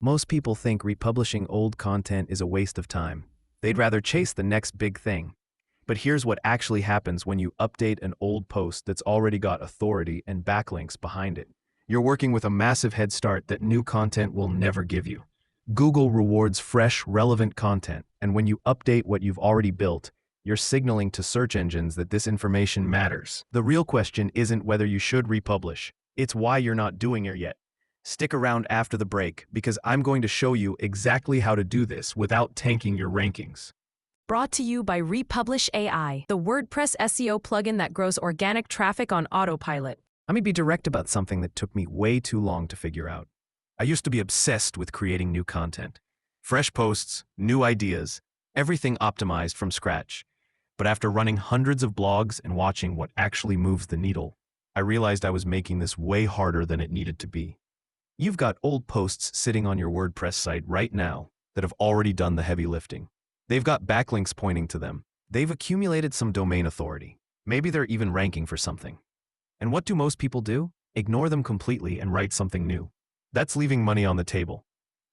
Most people think republishing old content is a waste of time. They'd rather chase the next big thing. But here's what actually happens when you update an old post that's already got authority and backlinks behind it. You're working with a massive head start that new content will never give you. Google rewards fresh, relevant content, and when you update what you've already built, you're signaling to search engines that this information matters. The real question isn't whether you should republish, it's why you're not doing it yet. Stick around after the break because I'm going to show you exactly how to do this without tanking your rankings. Brought to you by Republish AI, the WordPress SEO plugin that grows organic traffic on autopilot. Let me be direct about something that took me way too long to figure out. I used to be obsessed with creating new content. Fresh posts, new ideas, everything optimized from scratch. But after running hundreds of blogs and watching what actually moves the needle, I realized I was making this way harder than it needed to be. You've got old posts sitting on your WordPress site right now that have already done the heavy lifting. They've got backlinks pointing to them. They've accumulated some domain authority. Maybe they're even ranking for something. And what do most people do? Ignore them completely and write something new. That's leaving money on the table.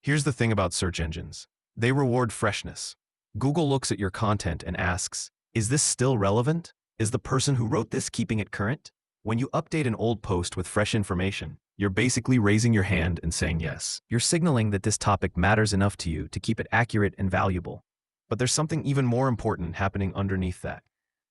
Here's the thing about search engines. They reward freshness. Google looks at your content and asks, is this still relevant? Is the person who wrote this keeping it current? When you update an old post with fresh information, you're basically raising your hand and saying yes. You're signaling that this topic matters enough to you to keep it accurate and valuable. But there's something even more important happening underneath that.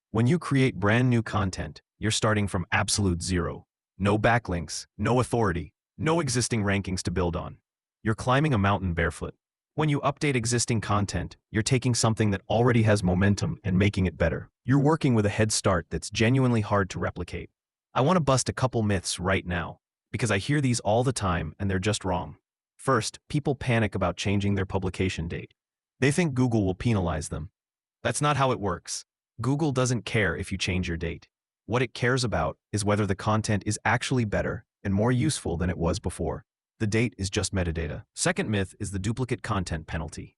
When you create brand new content, you're starting from absolute zero. No backlinks, no authority, no existing rankings to build on. You're climbing a mountain barefoot. When you update existing content, you're taking something that already has momentum and making it better. You're working with a head start that's genuinely hard to replicate. I want to bust a couple myths right now, because I hear these all the time and they're just wrong. First, people panic about changing their publication date. They think Google will penalize them. That's not how it works. Google doesn't care if you change your date. What it cares about is whether the content is actually better and more useful than it was before. The date is just metadata. Second myth is the duplicate content penalty.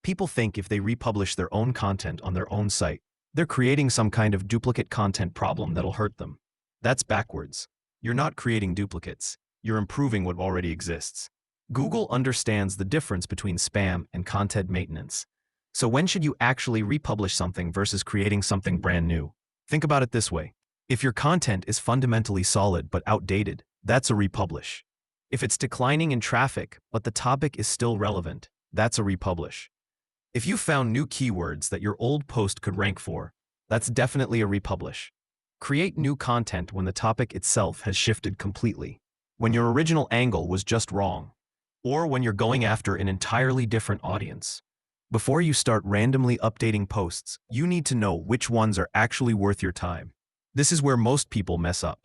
People think if they republish their own content on their own site, they're creating some kind of duplicate content problem that'll hurt them. That's backwards. You're not creating duplicates. You're improving what already exists. Google understands the difference between spam and content maintenance. So when should you actually republish something versus creating something brand new? Think about it this way. If your content is fundamentally solid but outdated, that's a republish. If it's declining in traffic but the topic is still relevant, that's a republish. If you found new keywords that your old post could rank for, that's definitely a republish. Create new content when the topic itself has shifted completely, when your original angle was just wrong, or when you're going after an entirely different audience. Before you start randomly updating posts, you need to know which ones are actually worth your time. This is where most people mess up.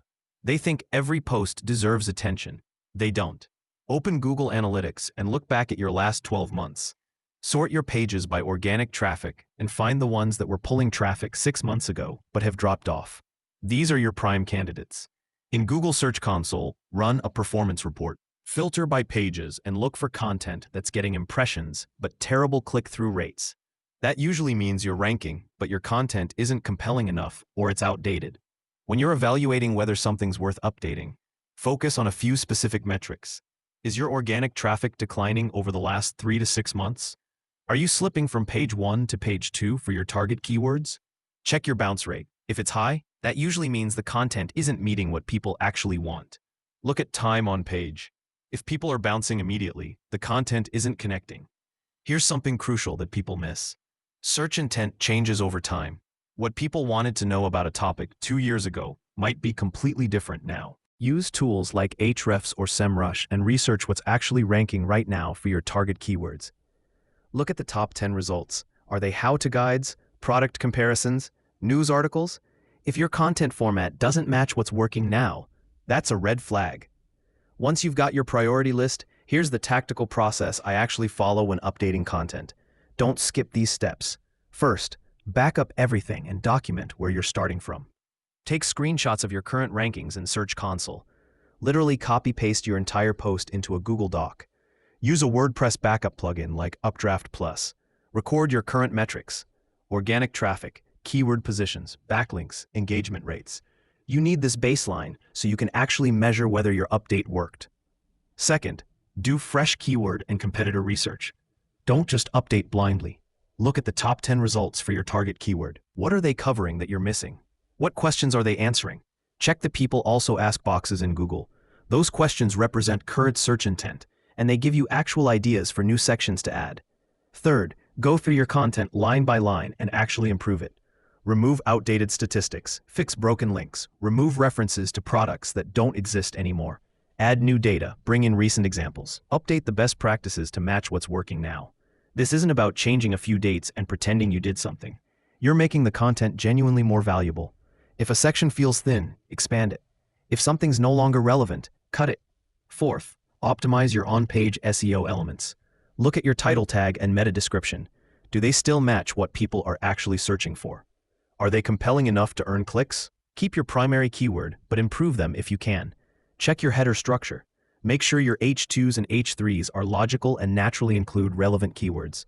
They think every post deserves attention. They don't. Open Google Analytics and look back at your last 12 months. Sort your pages by organic traffic and find the ones that were pulling traffic 6 months ago but have dropped off. These are your prime candidates. In Google Search Console, run a performance report. Filter by pages and look for content that's getting impressions but terrible click-through rates. That usually means you're ranking, but your content isn't compelling enough or it's outdated. When you're evaluating whether something's worth updating, focus on a few specific metrics. Is your organic traffic declining over the last 3 to 6 months? Are you slipping from page 1 to page 2 for your target keywords? Check your bounce rate. If it's high, that usually means the content isn't meeting what people actually want. Look at time on page. If people are bouncing immediately, the content isn't connecting. Here's something crucial that people miss. Search intent changes over time. What people wanted to know about a topic 2 years ago might be completely different now. Use tools like Ahrefs or SEMrush and research what's actually ranking right now for your target keywords. Look at the top 10 results. Are they how-to guides, product comparisons, news articles? If your content format doesn't match what's working now, that's a red flag. Once you've got your priority list, here's the tactical process I actually follow when updating content. Don't skip these steps. First, back up everything and document where you're starting from. Take screenshots of your current rankings in Search Console. Literally copy-paste your entire post into a Google Doc. Use a WordPress backup plugin like Updraft Plus. Record your current metrics: organic traffic, keyword positions, backlinks, engagement rates. You need this baseline so you can actually measure whether your update worked. Second, Do fresh keyword and competitor research. Don't just update blindly. Look at the top 10 results for your target keyword. What are they covering that you're missing? What questions are they answering? Check the people also ask boxes in Google. Those questions represent current search intent, and they give you actual ideas for new sections to add. Third, go through your content line by line and actually improve it. Remove outdated statistics, fix broken links, remove references to products that don't exist anymore. Add new data, bring in recent examples. Update the best practices to match what's working now. This isn't about changing a few dates and pretending you did something. You're making the content genuinely more valuable. If a section feels thin, expand it. If something's no longer relevant, cut it. Fourth, optimize your on-page SEO elements. Look at your title tag and meta description. Do they still match what people are actually searching for? Are they compelling enough to earn clicks? Keep your primary keyword, but improve them if you can. Check your header structure. Make sure your H2s and H3s are logical and naturally include relevant keywords.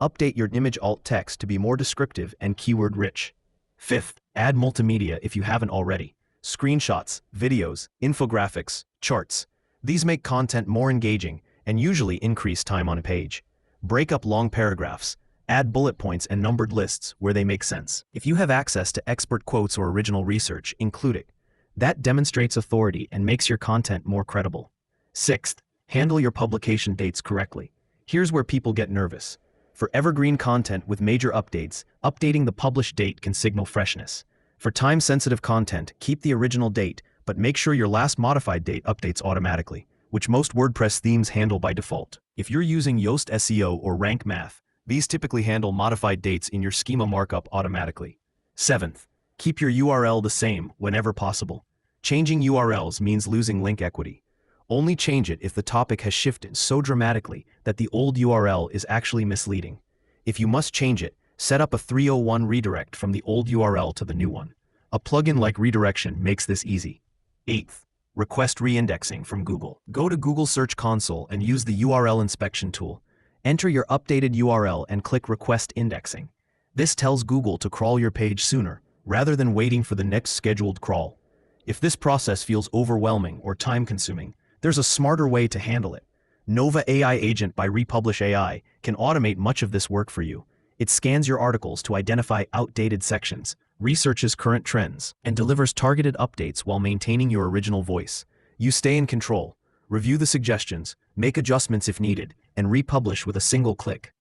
Update your image alt text to be more descriptive and keyword rich. Fifth, add multimedia if you haven't already. Screenshots, videos, infographics, charts. These make content more engaging and usually increase time on a page. Break up long paragraphs. Add bullet points and numbered lists where they make sense. If you have access to expert quotes or original research, include it. That demonstrates authority and makes your content more credible. Sixth, handle your publication dates correctly. Here's where people get nervous. For evergreen content with major updates, updating the published date can signal freshness. For time-sensitive content, keep the original date, but make sure your last modified date updates automatically, which most WordPress themes handle by default. If you're using Yoast SEO or Rank Math, these typically handle modified dates in your schema markup automatically. Seventh, keep your URL the same whenever possible. Changing URLs means losing link equity. Only change it if the topic has shifted so dramatically that the old URL is actually misleading. If you must change it, set up a 301 redirect from the old URL to the new one. A plugin like Redirection makes this easy. Eighth, request reindexing from Google. Go to Google Search Console and use the URL inspection tool. Enter your updated URL and click Request Indexing. This tells Google to crawl your page sooner, rather than waiting for the next scheduled crawl. If this process feels overwhelming or time-consuming, there's a smarter way to handle it. Nova AI Agent by Republish AI can automate much of this work for you. It scans your articles to identify outdated sections, researches current trends, and delivers targeted updates while maintaining your original voice. You stay in control. Review the suggestions, make adjustments if needed, and republish with a single click.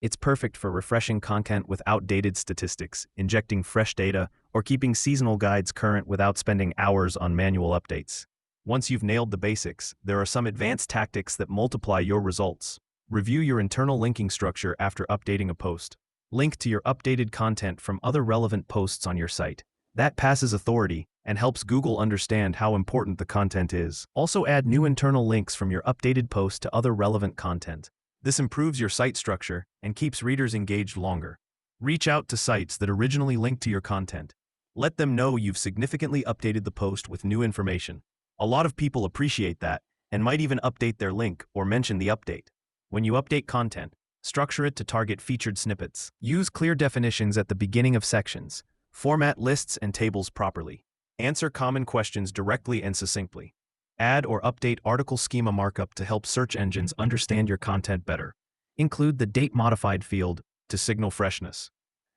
It's perfect for refreshing content with outdated statistics, injecting fresh data, or keeping seasonal guides current without spending hours on manual updates. Once you've nailed the basics, there are some advanced tactics that multiply your results. Review your internal linking structure after updating a post. Link to your updated content from other relevant posts on your site. That passes authority and helps Google understand how important the content is. Also add new internal links from your updated post to other relevant content. This improves your site structure and keeps readers engaged longer. Reach out to sites that originally linked to your content. Let them know you've significantly updated the post with new information. A lot of people appreciate that and might even update their link or mention the update. When you update content, structure it to target featured snippets. Use clear definitions at the beginning of sections. Format lists and tables properly. Answer common questions directly and succinctly. Add or update article schema markup to help search engines understand your content better. Include the date modified field to signal freshness.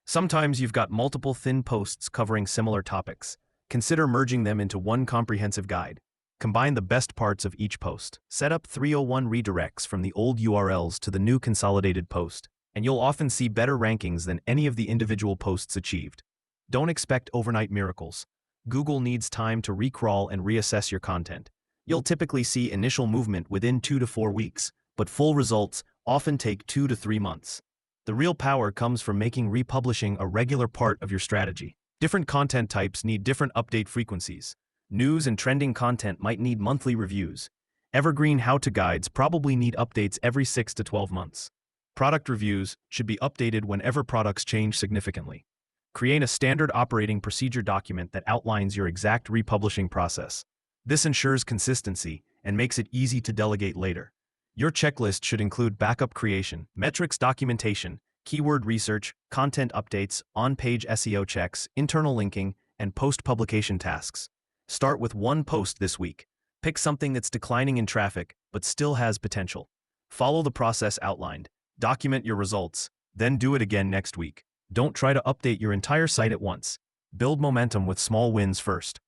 Sometimes you've got multiple thin posts covering similar topics. Consider merging them into one comprehensive guide. Combine the best parts of each post. Set up 301 redirects from the old URLs to the new consolidated post, and you'll often see better rankings than any of the individual posts achieved. Don't expect overnight miracles. Google needs time to recrawl and reassess your content. You'll typically see initial movement within 2 to 4 weeks, but full results often take 2 to 3 months. The real power comes from making republishing a regular part of your strategy. Different content types need different update frequencies. News and trending content might need monthly reviews. Evergreen how-to guides probably need updates every 6 to 12 months. Product reviews should be updated whenever products change significantly. Create a standard operating procedure document that outlines your exact republishing process. This ensures consistency and makes it easy to delegate later. Your checklist should include backup creation, metrics documentation, keyword research, content updates, on-page SEO checks, internal linking, and post-publication tasks. Start with one post this week. Pick something that's declining in traffic, but still has potential. Follow the process outlined, document your results, then do it again next week. Don't try to update your entire site at once. Build momentum with small wins first.